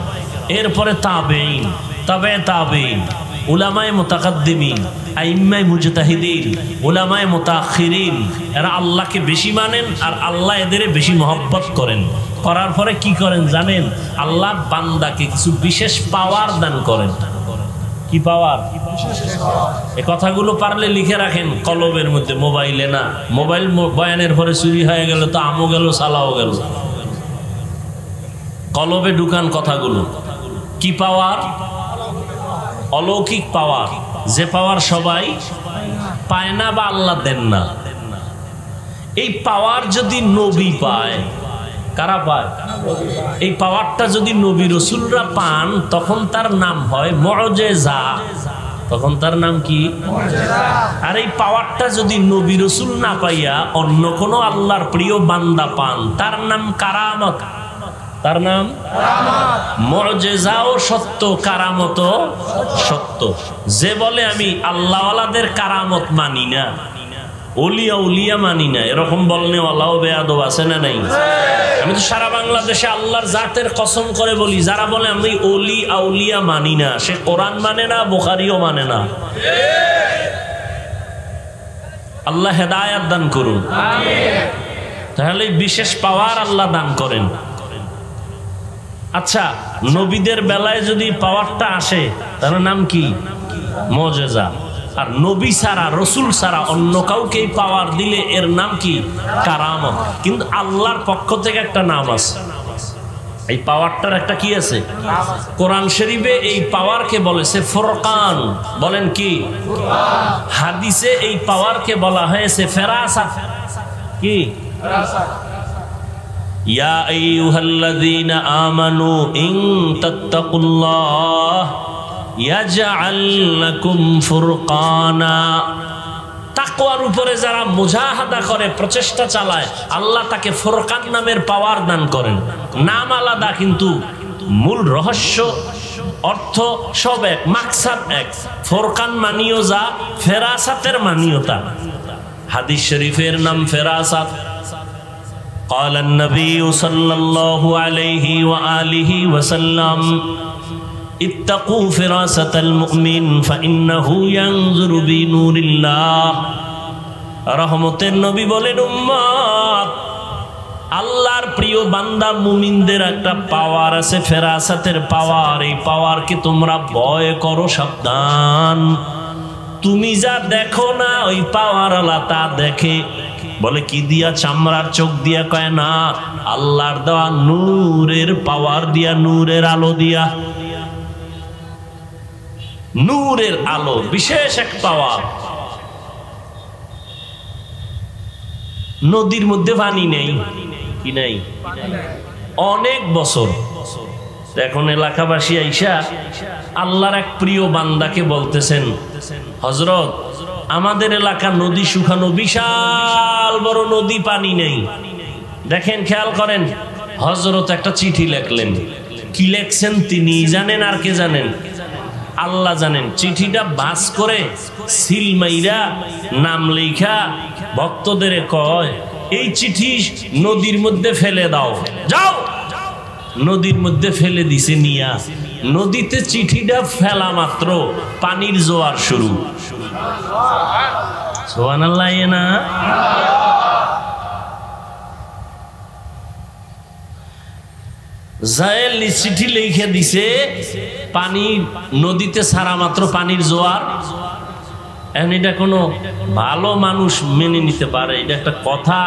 এরপরে তাবেঈন, তাবে তাবেঈন, উলামায়ে মুতাকাদ্দিমিন, আইম্মায়ে মুজতাহিদিন, উলামায়ে মুতাআখিরিন। এরা আল্লাহকে বেশি মানেন আর আল্লাহ এদের বেশি মহব্বত করেন। করার পরে কি করেন জানেন? আল্লাহ বান্দাকে কিছু বিশেষ পাওয়ার দান করেন। কি পাওয়ার? এই কথাগুলো পারলে লিখে রাখেন কলবের মধ্যে, মোবাইলে না। মোবাইল বয়ানের পরে চুরি হয়ে গেল তো আমও গেল, সালাও গেল। কলবে ঢুকান কথাগুলো। কি পাওয়ার? অলৌকিক পাওয়ার, যে পাওয়ার সবাই পায় না বা আল্লাহ দেন না। এই পাওয়ার যদি নবী পায়, কারা পায়? এই পাওয়ারটা যদি নবী রাসূলরা পান তখন তার নাম হয় মুআজিজা। তখন তার নাম কি? আর এই পাওয়ারটা যদি নবী রাসূল না পাইয়া অন্য কোনো আল্লাহর প্রিয় বান্দা পান তার নাম কারামত। তার নাম মুআজিজাও সত্য, কারামতও সত্য। যে বলে আমি আল্লাহওয়ালাদের কারামত মানি না, ওলিয়া উলিয়া মানি না, এরকম বলনেওয়ালাও বেয়াদব আছে না নাই? আমি তো সারা বাংলাদেশে আল্লাহর জাতের কসম করে বলি, যারা বলে আমি ওলি আউলিয়া মানি না, সে কোরআন মানে না, বুখারীও মানে না। আল্লাহ হেদায়েত দান করুন। তাহলে বিশেষ পাওয়ার আল্লাহ দান করেন। আচ্ছা, নবীদের বেলায় যদি পাওয়ারটা আসে তার নাম কি? মুআজিজা। আর নবী ছাড়া, রসুল ছাড়া অন্য কাউকে পাওয়ার দিলে এর নাম কি? কারামত। কিন্তু আল্লাহর পক্ষ থেকে একটা নাম আছে, এই পাওয়ারটার একটা কি আছে? কোরআন শরীফে এই পাওয়ারকে বলেছে ফুরকান। বলেন কি? হাদিসে এই পাওয়ারকে বলা হয়েছে ফেরাসাত। কি? ইয়া আইয়ুহাল্লাযীনা আমানু ইন তাত্তাকুল্লাহ ইয়াজআল লাকুম ফুরকানা। তাকওয়ার উপরে যারা মুজাহাদা করে, প্রচেষ্টা চালায়, আল্লাহ তাকে ফুরকান নামের পাওয়ার দান করেন। নাম আলাদা কিন্তু মূল রহস্য, অর্থ সব এক, মাকসাদ এক। ফুরকান মানিও যা, ফেরাসাতের মানিও তা। হাদিস শরীফের নাম ফেরাসাত। قال النبي صلى الله عليه وآله وسلم اتقوا فراسة المؤمن فإنه ينظر بنور الله। রহমতের নবী বলেন, উম্মত, আল্লাহর প্রিয় বান্দা মুমিনদের একটা পাওয়ার আছে, ফেরাসাতের পাওয়ার। এই পাওয়ারকে তোমরা ভয় করো, সাবধান। তুমি যা দেখো না, ওই পাওয়ার আল্লাহ তা দেখে। বলে কি দিয়া? চামড়ার চোখ দিয়া? কয় না, আল্লাহর দেওয়া নূরের পাওয়ার দিয়া, নূরের আলো দিয়া। নূরের আলো বিশেষ এক পাওয়ার। নদীর মধ্যে পানি নেই, কি নেই? অনেক বছর। এখন এলাকাবাসী আইসা আল্লাহর এক প্রিয় বান্দাকে বলতেছেন, হযরত, আমাদের এলাকা নদী শুকানো, বিশাল বড় নদী, পানি নেই। দেখেন, খেয়াল করেন, হযরত একটা চিঠি লেখলেন। কি লেখছেন তিনি জানেন, আর কে জানেন? আল্লাহ জানেন। চিঠিটা বাস করে সিল মাইরা নাম লেখা ভক্তদের কয়, এই চিঠি নদীর মধ্যে ফেলে দাও, যাও। নদীর মধ্যে ফেলে দিছে নিয়া। নদীতে চিঠিটা ফেলা মাত্র পানির জোয়ার শুরু। সুবহানাল্লাহ। না, জায়েল চিঠি লিখে দিছে, পানি নদীতে ছাড়া মাত্র পানির জোয়ার। এখন এটা কোনো ভালো মানুষ মেনে নিতে পারে? এটা একটা কথা?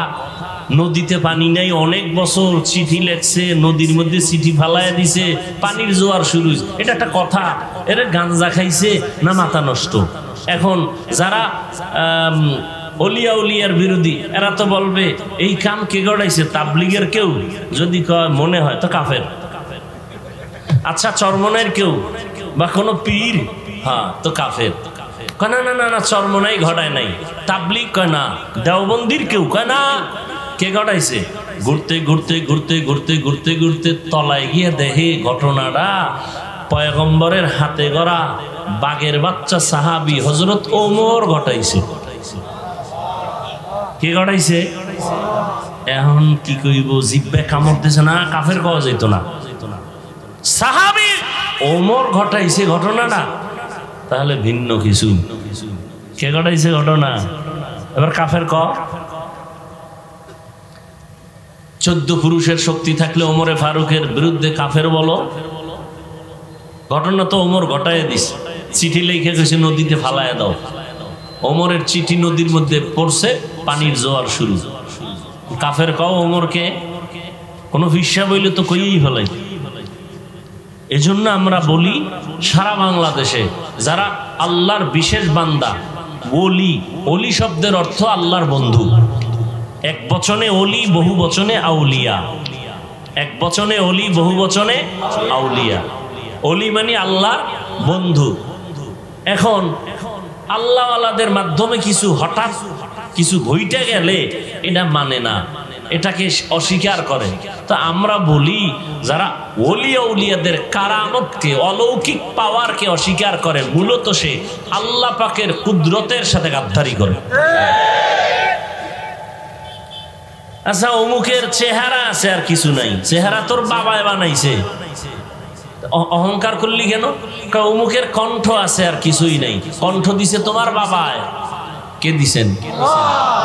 নদীতে পানি নাই, অনেক বছর চিঠি লেখছে, নদীর মধ্যে চিঠি ফালাইয়া দিছে, পানির জোয়ার শুরু। এটা একটা কথা? এরা গাঞ্জা খাইছে না মাথা নষ্ট? এখন যারা অলিয়া উলিয়ার বিরোধী, এরা তো বলবে এই কাম কে গড়াইছে? তাবলিগের কেউ যদি কয় মনে হয় তো কাফের। আচ্ছা, চরমনের কেউ বা কোনো পীর, হ্যাঁ, তো কাফের। কয় না না না না, চরমনাই ঘটায় নাই। তাবলিগ কয় না। দেওবন্দির কেউ কয় না। কে ঘটাইছে? ঘুরতে ঘুরতে ঘুরতে ঘুরতে ঘুরতে ঘুরতে তলায় গিয়ে দেখে ঘটনাটা পয়গম্বরের হাতে গড়া বাঘের বাচ্চা সাহাবী হযরত ওমর ঘটাইছে। কে ঘটাইছে? এখন কি কইব? জিব্বে কামড় দিছে না, কাফের কওয়া যেত না। সাহাবী ওমর ঘটাইছে ঘটনাটা, তাহলে ভিন্ন কিছু। কে ঘটাইছে ঘটনা? এবার কাফের ক। 14 পুরুষের শক্তি থাকলে ওমরে ফারুকের বিরুদ্ধে কাফের বলো? ঘটনা তো ওমর ঘটায় দিস। চিঠি লিখে গেছে নদীতে ফালায় দাও। ওমরের চিঠি নদীর মধ্যে পড়ছে, পানির জোয়ার শুরু। কাফের কও ওমরকে? কোনো হিসাব হইলে তো কইই ফেলাই। এজন্য আমরা বলি, সারা বাংলাদেশে যারা আল্লাহর বিশেষ বান্দা, ওলি, ওলি শব্দের অর্থ আল্লাহর বন্ধু। এক বচনে ওলি, বহু বচনে আউলিয়া। এক বচনে ওলি, বহু বচনে আউলিয়া। ওলি মানে আল্লাহর বন্ধু। এখন আল্লাহওয়ালাদের মাধ্যমে কিছু হঠাৎ কিছু ঘইটে গেলে এটা মানে না, এটাকে অস্বীকার করে। তো আমরা বলি, যারা ওলিয়া উলিয়াদের কারামতকে, অলৌকিক পাওয়ারকে অস্বীকার করে, মূলত সে আল্লাহ পাকের কুদরতের সাথে গাদ্দারি করে। আচ্ছা, অমুকের চেহারা আছে আর কিছু নাই, চেহারা তোর বাবায় বানাইছে, অহংকার করলি কেন? অমুকের কণ্ঠ আছে আর কিছুই নাই, কণ্ঠ দিছে তোমার বাবায়। কে দিছেন?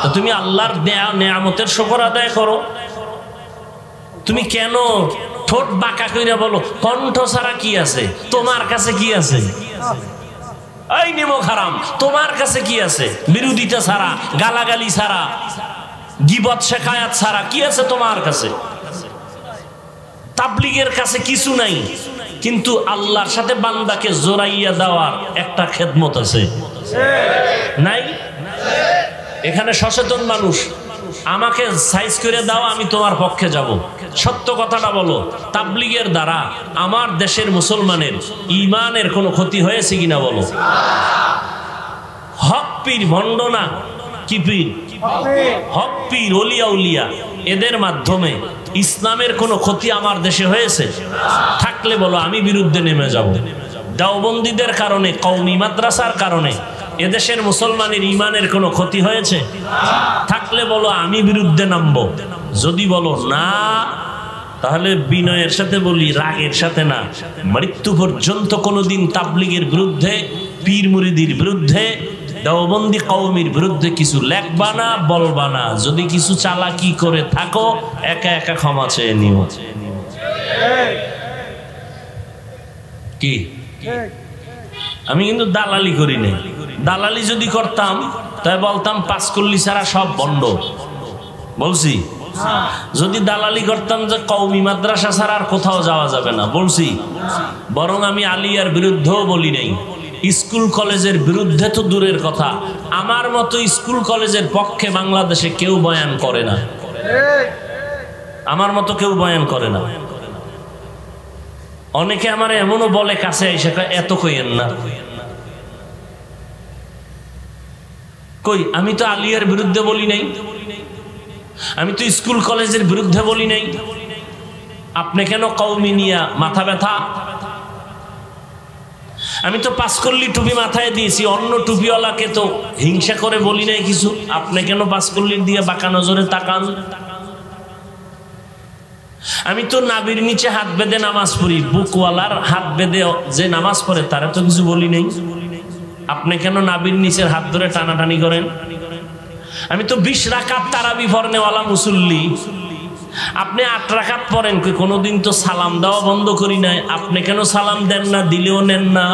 তো তুমি আল্লাহর নেয়ামতের শুকর আদায় করো। তুমি কেন ঠোঁট বাঁকা কইরা বলো কণ্ঠ ছাড়া কি আছে? তোমার কাছে কি আছে? এই নিমক হারাম, তোমার কাছে কি আছে? বিরোধিতা ছাড়া, গালাগালি ছাড়া, গীবত শেখায়াত ছাড়া কি আছে তোমার কাছে? তাবলীগের কাছে কিছু নাই, কিন্তু আল্লাহর সাথে বান্দাকে জোড়াইয়া দেওয়ার একটা খেদমত আছে, নাই? এখানে সচেতন মানুষ, আমাকে সাইজ করে দাও, আমি তোমার পক্ষে যাব। সত্য কথাটা বলো, তাবলীগের দ্বারা আমার দেশের মুসলমানের ঈমানের কোনো ক্ষতি হয়েছে কিনা বলো? হক পীর ভণ্ড না, কি পীর? হক পীর, ওলিয়া উলিয়া, এদের মাধ্যমে ইসলামের কোনো ক্ষতি আমার দেশে হয়েছে? থাকলে বলো, আমি বিরুদ্ধে নেমে যাব। দেওবন্দীদের কারণে, কওমি মাদ্রাসার কারণে এদেশের মুসলমানের ঈমানের কোনো ক্ষতি হয়েছে? থাকলে বলো, আমি বিরুদ্ধে নামবো। যদি বলো না, তাহলে বিনয়ের সাথে বলি, রাগের সাথে না, মৃত্যু পর্যন্ত কোনোদিন তাবলীগের বিরুদ্ধে, পীর মুরিদির বিরুদ্ধে, দেওবন্দি কওমির বিরুদ্ধে কিছু লেখবা না, বলবা না। যদি কিছু চালাকি করে থাকো, একা একা ক্ষমা চেয়ে নিও। কি? আমি কিন্তু দালালি করি নাই। দালালি যদি করতাম তাই বলতাম পাঁচকল্লি ছাড়া সব বন্ধ, বলছি। যদি দালালি করতাম যে কওমি মাদ্রাসা ছাড়া আর কোথাও যাওয়া যাবে না, বলছি। বরং আমি আলিয়ার বিরুদ্ধেও বলি নাই, স্কুল কলেজের বিরুদ্ধে তো দূরের কথা, আমার মতো স্কুল কলেজের পক্ষে বাংলাদেশে কেউ বয়ান করে না, আমার মতো কেউ বয়ান করে না। অনেকে আমার এমনও বলে কাছে এসে, এত কইেন না। কই, আমি তো আলিয়ার বিরুদ্ধে বলি নাই, আমি তো স্কুল কলেজের বিরুদ্ধে বলি নাই, আপনি কেন কওমি নিয়া মাথা ব্যথা? আমি তো পাঁচকল্লি টুপি মাথায় দিয়েছি, অন্য টুপিওয়ালাকে তো হিংসা করে বলি নাই কিছু, আপনি কেন পাঁচকল্লির দিয়ে বাঁকা নজরে তাকান? আমি তো নাবির নিচে হাত বেঁধে নামাজ পড়ি, বুকওয়ালার হাত বেঁধে যে নামাজ পড়ে তারা তো কিছু বলি নাই, আপনি কেন নাবির নিচের হাত ধরে টানাটানি করেন? আমি তো 20 রাকাত তারাবি পড়নেওয়ালা মুসল্লি, আপনি 8 রাকাত পড়েন, কোনোদিন তো সালাম দেওয়া বন্ধ করি নাই, আপনি কেন সালাম দেন না, দিলেও নেন না?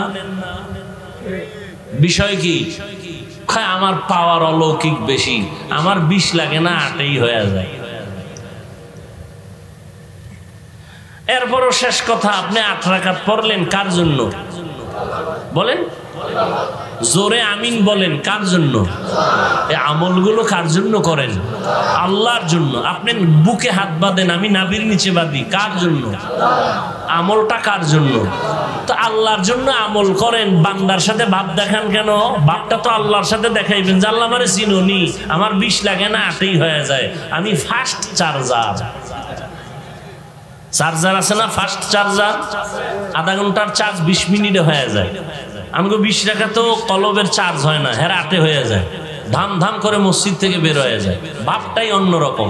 বিষয় কি? আমার পাওয়ার অলৌকিক বেশি, আমার 20 লাগে না, 8ই হয়ে যায়। এরপরও শেষ কথা, আপনি 8 রাকাত পড়লেন কার জন্য বলেন? জোরে আমিন বলেন, কার জন্য? এই আমলগুলো কার জন্য করেন? আল্লাহর জন্য। আপনি বুকে হাত বাঁধেন, আমি নাভির নিচে বাঁধি, কার জন্য? আমলটা কার জন্য? তো আল্লাহর জন্য আমল করেন, বান্দার সাথে ভাব দেখান কেন? ভাবটা তো আল্লাহর সাথে দেখাইবেন যে আল্লাহ আমারে চিনুনি, আমার 20 লাগে না, 8ই হয়ে যায়। আমি ফাস্ট চার্জার, চার্জার আছে না, ফাস্ট চার্জার, আধা ঘন্টার চার্জ 20 মিনিটে হয়ে যায়। আমাকে 20 টাকা তো কলবের চার্জ হয় না, হ্যাঁ 8 হয়ে যায়, ধাম ধাম করে মসজিদ থেকে বের হয়ে যায়। ভাবটাই অন্যরকম।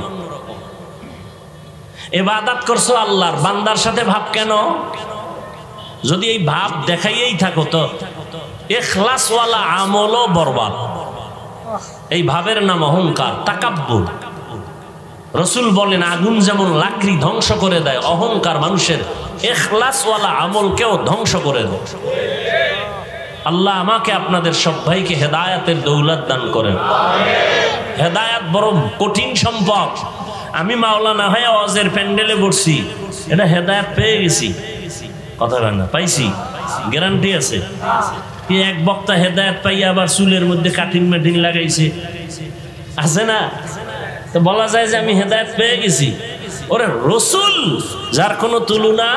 ইবাদত করছো আল্লাহর, বান্দার সাথে ভাব কেন? যদি এই ভাব দেখাইয়েই থাকো তো ইখলাসওয়ালা আমলও বরবাদ। এই ভাবের নাম অহংকার, তাকাব্বুর। রসুল বলেন, আগুন যেমন লাকড়ি ধ্বংস করে দেয়, অহংকার মানুষের ইখলাসওয়ালা আমলকেও ধ্বংস করে দেয়। আল্লাহ আমাকে আপনাদের সবাইকে হেদায়েতের দৌলত দান করেন। হেদায়েত বড় কঠিন সম্পদ। আমি মাওলানা হয়ে ওয়াজের প্যান্ডেলে বসছি, এটা হেদায়েত পেয়ে গেছি, কথা বলেন না, পাইছি, গ্যারান্টি আছে। এক বক্তা হেদায়েত পাইয়া আবার চুলের মধ্যে কাটিং মেটিং লাগাইছে, আছে না? তো বলা যায় যে আমি হেদায়েত পেয়ে গেছি। ওরে রসুল যার কোনো তুলনা,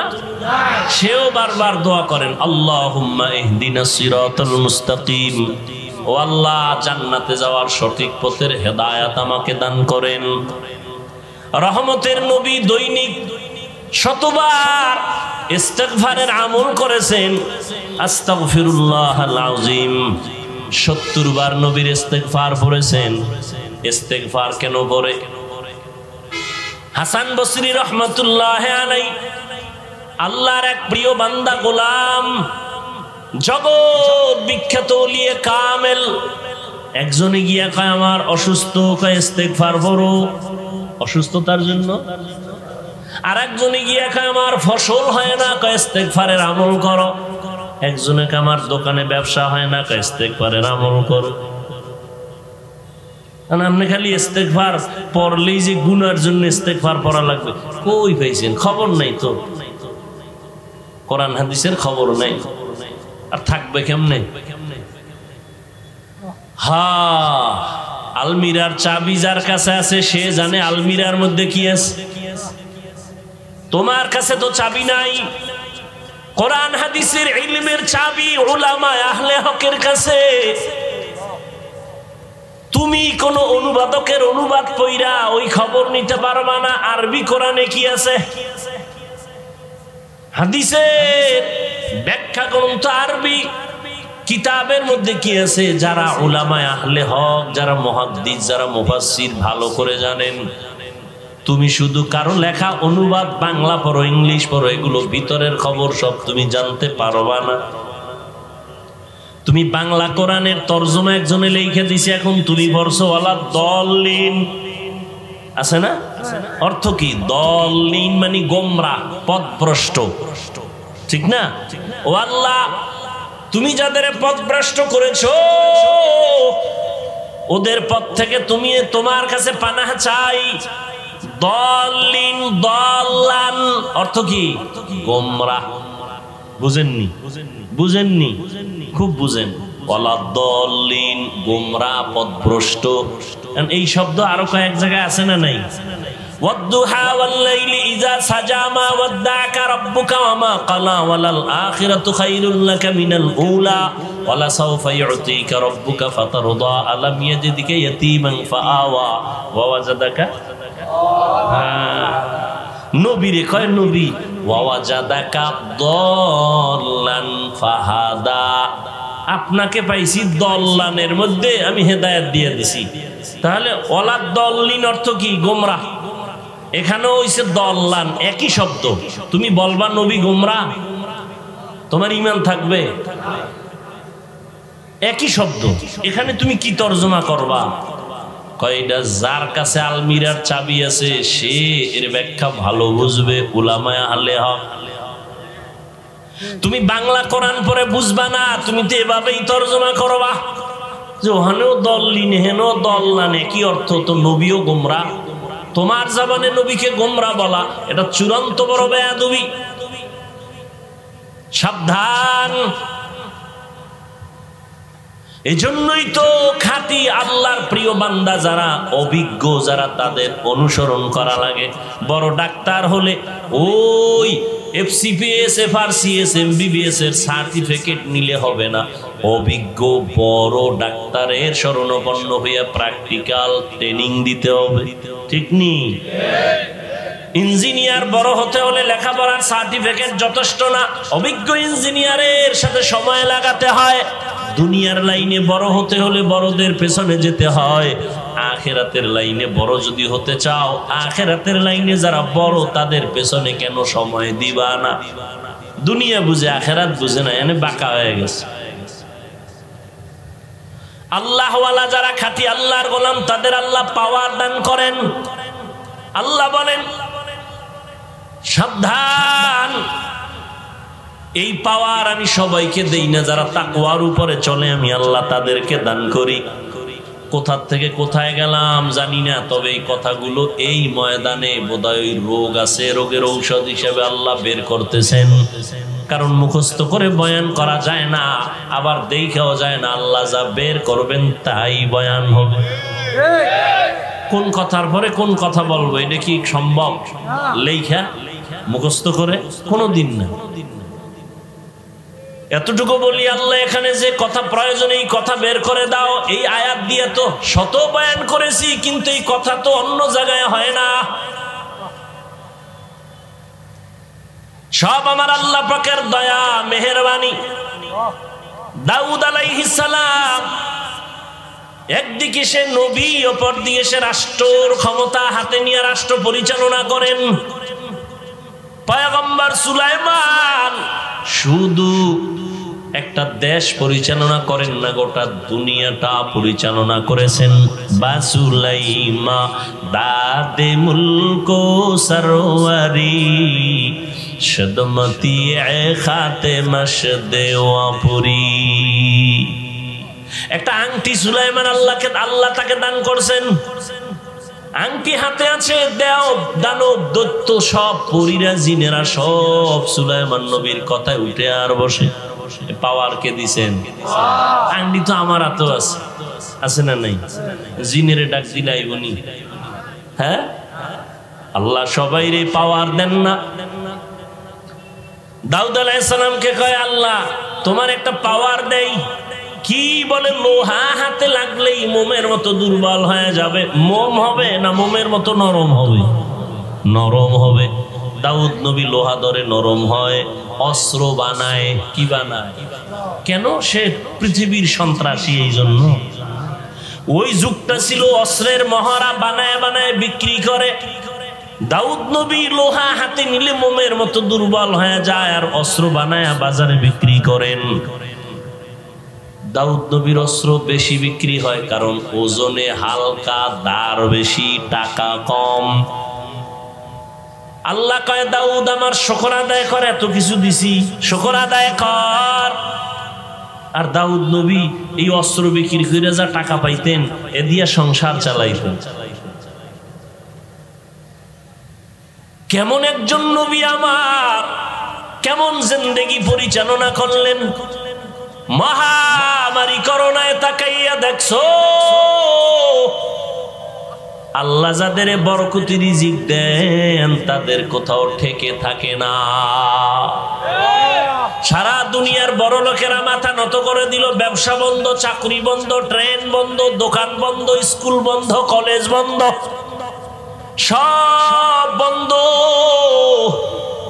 সেও বারবার দোয়া করেন, আল্লাহুম্মা ইহদিনাস সিরাতাল মুস্তাকিম, ও আল্লাহ জান্নাতে যাওয়ার সঠিক পথের হেদায়েত আমাকে দান করেন। রহমতের নবী দৈনিক শতবার ইস্তিগফারের আমল করেছেন, আস্তাগফিরুল্লাহাল আযীম 70 বার নবীর ইস্তিগফার পড়েছেন। ইস্তিগফার কেন পড়ে? হাসান বসরি রহমাতুল্লাহ আলাইহি, আল্লাহর এক প্রিয় বান্দা গোলাম, জগৎ বিখ্যাত ওলিয়ে কামেল, একজনে গিয়া কয় আমার অসুস্থ, কয় ইস্তিগফার পড়ো অসুস্থতার জন্য। আর একজনে গিয়া কয় আমার ফসল হয় না, কয় ইস্তিগফারের আমল করো। একজনে কয় আমার দোকানে ব্যবসা হয় না, কয় ইস্তিগফারের আমল করো। আপনি খালি ইস্তেগফার পড়লেই যে গুনার জন্য ইস্তেগফার পড়া লাগবে, কই পাইছেন? খবর নাই তো, কোরআন হাদিসের খবর নাই, আর থাকবে কেমনে? আলমিরার চাবি যার কাছে আছে সে জানে আলমিরার মধ্যে কি আছে। তোমার কাছে তো চাবি নাই। কোরআন হাদিসের ইলমের চাবি উলামা আহলে হকের কাছে। তুমি কোন অনুবাদকের অনুবাদ পড়া ওই খবর নিতে পারবা না আরবি কোরআনে কি আছে। হাদিসের ব্যাখ্যা গ্রন্থ আরবি কিতাবের মধ্যে কি আছে। যারা উলামা আহলে হক, যারা মুহাদ্দিস, যারা মুফাসসির ভালো করে জানেন। তুমি শুধু কারো লেখা অনুবাদ বাংলা পড়ো, ইংলিশ পড়ো, এগুলো ভিতরের খবর সব তুমি জানতে পারবা না। তুমি বাংলা কোরআনের তরজমা একজনে লিখে দিছে, এখন তুমি পড়ছো ওয়ালা দলিন, আছে না? অর্থ কি? দলিন মানে গোমরাহ, পথভ্রষ্ট, ঠিক না? ও আল্লাহ, তুমি যাদের পথভ্রষ্ট করেছো ওদের পথ থেকে তুমি তোমার কাছে পানাহ চাই। দলিন, দলান অর্থ কি? গোমরাহ। বুঝেননি? বুঝেননি? খুব বুঝেন। ওয়ালা দলিন, গোমরাহ, পথভ্রষ্ট। এই শব্দ আরো কয়েক জায়গায় আছে না নাই? ওয়াদ্দুহা ওয়াল্লাইলি ইযা সাজা মা ওয়াদ্দাকা রাব্বুকা ওয়া মা ক্বালা ওয়ালাল আখিরাতু খায়রুল লাকা মিনাল উলা ওয়ালা সাওফা ইউতিকা রাব্বুকা ফাতারদা আলাম ইয়াজিদিকা ইয়াতীমান ফাআওয়া ওয়া ওয়াজাদাকা। নবীরে কয় নবী, ওয়া ওয়াজাদাকা দল্লান ফাহাদা, আপনাকে পাইছি দল্লানের মধ্যে, আমি হেদায়েত দিয়ে দিছি। তাহলে ওয়ালা দল্লিন অর্থ কি? গোমরাহ। এখানেও হইছে দল্লান, একই শব্দ। তুমি বলবা নবী গোমরাহ, তোমার ঈমান থাকবে? একই শব্দ। এখানে তুমি কি তরজমা করবা? কয়টা যার কাছে আলমিরার চাবি আছে সে এর ব্যাখ্যা ভালো বুঝবে, উলামায়ে আহলে হক। তুমি বাংলা কোরআন পড়ে বুঝবা না, তুমি তো এভাবেই তরজমা করবা যে ওখানেও দল্লিন হেনও দল্লানে, কি অর্থ? তো নবীও গোমরাহ। তোমার জবানে নবীকে গোমরাহ বলা এটা চূড়ান্ত বড় বেয়াদবি। সাবধান। এজন্যই তো খাঁটি আল্লাহর প্রিয় বান্দা যারা অভিজ্ঞ, যারা তাদের অনুসরণ করা লাগে। বড় ডাক্তার হলে ওই এফসিপিএস, এফআরসিএস, এমবিবিএস এর সার্টিফিকেট নিলে হবে না। অভিজ্ঞ বড় ডাক্তারের শরণাপন্ন হইয়া প্র্যাকটিক্যাল ট্রেনিং দিতে হবে, ঠিক নি? ইঞ্জিনিয়ার বড় হতে হলে লেখাপড়ার সার্টিফিকেট যথেষ্ট না, অভিজ্ঞ ইঞ্জিনিয়ারের সাথে সময় লাগাতে হয়। দুনিয়ার লাইনে বড় হতে হলে বড়দের পেছনে যেতে হয়। আখিরাতের লাইনে বড় যদি হতে চাও, আখিরাতের লাইনে যারা বড় তাদের পেছনে কেন সময় দিবা না? দুনিয়া বুঝে আখিরাত বুঝে না, এনে বাঁকা হয়ে গেছে। আল্লাহওয়ালা যারা খাঁটি আল্লাহর গোলাম তাদের আল্লাহ পাওয়ার দান করেন। আল্লাহ বলেন সাবধান, এই পাওয়ার আমি সবাইকে দেই না, যারা তাকওয়ার উপরে চলে আমি আল্লাহ তাদেরকে দান করি। কোথা থেকে কোথায় গেলাম জানি না, তবে এই কথাগুলো এই ময়দানে বোধহয় রোগ আছে, রোগের ঔষধ হিসেবে আল্লাহ বের করতেছেন। কারণ মুখস্থ করে বয়ান করা যায় না, আবার দেখাও যায় না। আল্লাহ যা বের করবেন তাই বয়ান হবে। কোন কথার পরে কোন কথা বলবো এটা কি সম্ভব? লেখা মুখস্থ করে কোনোদিন না। এতটুকু বলি, আল্লাহ এখানে যে কথা প্রয়োজন এই কথা বের করে দাও, এই আয়াত দিয়ে তো শত বয়ান করেছি, কিন্তু এই কথা তো অন্য জায়গায় হয় না। সব আমার আল্লাহ পাকের দয়া মেহেরবানি। দাউদ আলাইহিস সালাম একদিকে সে নবী, অপর দিকে সে রাষ্ট্রের ক্ষমতা হাতে নিয়ে রাষ্ট্র পরিচালনা করেন। পয়গম্বর সুলাইমান শুধু একটা দেশ পরিচালনা করেন না, গোটা দুনিয়াটা পরিচালনা করেছেন। বাসুলাইমা দাদে মুলকো সরওয়ারি সদমতি খাতে মশদেওয়াপুরি। একটা আংটি সুলাইমান আল্লাহ তাকে দান করছেন। আংটি হাতে আছে, দেও দানব দৈত্য সব পরীরা জিনেরা সব সুলাইমান নবীর কথায় উঠে আর বসে। পাওয়ার কে দিছেন? আংটি তো আমার হাতেও আছে, আছে না নাই? জিনেরে ডাক দিলাই উনি, হ্যাঁ আল্লাহ সবাইরে পাওয়ার দেন না। দাউদ আলাইহিস সালামকে কয় আল্লাহ তোমার একটা পাওয়ার দেই। কি বলে? লোহা হাতে লাগলেই মোমের মতো দুর্বল হয়ে যাবে। মোম হবে না মোমের মতো নরম হবে? নরম হবে। দাউদ নবী লোহা ধরে নরম হয়, অস্ত্র বানায়। কি বানায়? কেন? সে পৃথিবীর সন্ত্রাসী, এই জন্য। ওই যুগটা ছিল অস্ত্রের মহড়া, বানায় বানায় বিক্রি করে। দাউদ নবী লোহা হাতে নিলে মোমের মতো দুর্বল হয়ে যায়, আর অস্ত্র বানায় বাজারে বিক্রি করেন। দাউদ নবীর অস্ত্র বেশি বিক্রি হয় কারণ ওজনে হালকা, দার বেশি, টাকা কম। আল্লাহ কয় দাউদ আমার শুকর আদায় কর, এত কিছু দিছি, শুকর আদায় কর। আর দাউদ নবী এই অস্ত্র বিক্রি করে যা টাকা পাইতেন এ দিয়া সংসার চালাইতেন। কেমন একজন নবী আমার, কেমন জিন্দেগি পরিচালনা করলেন। মহামারী করোনায় তাকাইয়া দেখছো আল্লাহ যাদের বরকতি রিজিক দেন তাদের কোথাও ঠেকে থাকে না। সারা দুনিয়ার বড় লোকেরা মাথা নত করে দিল, ব্যবসা বন্ধ, চাকরি বন্ধ, ট্রেন বন্ধ, দোকান বন্ধ, স্কুল বন্ধ, কলেজ বন্ধ, সব বন্ধ।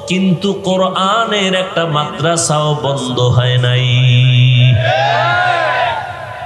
কিন্তু কোরআনের একটা মাদ্রাসাও বন্ধ হয় নাই।